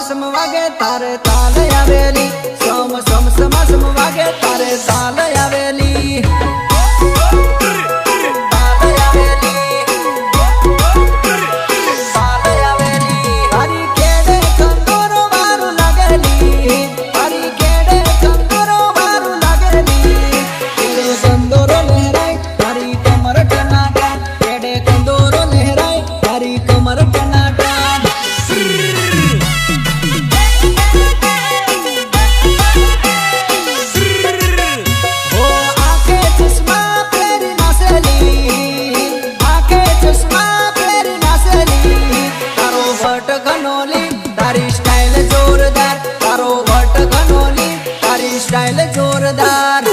સમ વાગે તારે તાલ આવેલી સમ સમ સમ સમ વાગે તારે તાલ આવેલી તારી કેડે કંદોરો વારું લાગેલી તારી કેડે કંદોરો વારું લાગેલી કેડે કંદોરો લહેરાય તારી કમર ટનાટા કેડે કંદોરો લહેરાય તારી કમર ટનાટા તારી સ્ટાઇલ જોરદાર તારો વટ ગનોલી તારી સ્ટાઇલ જોરદાર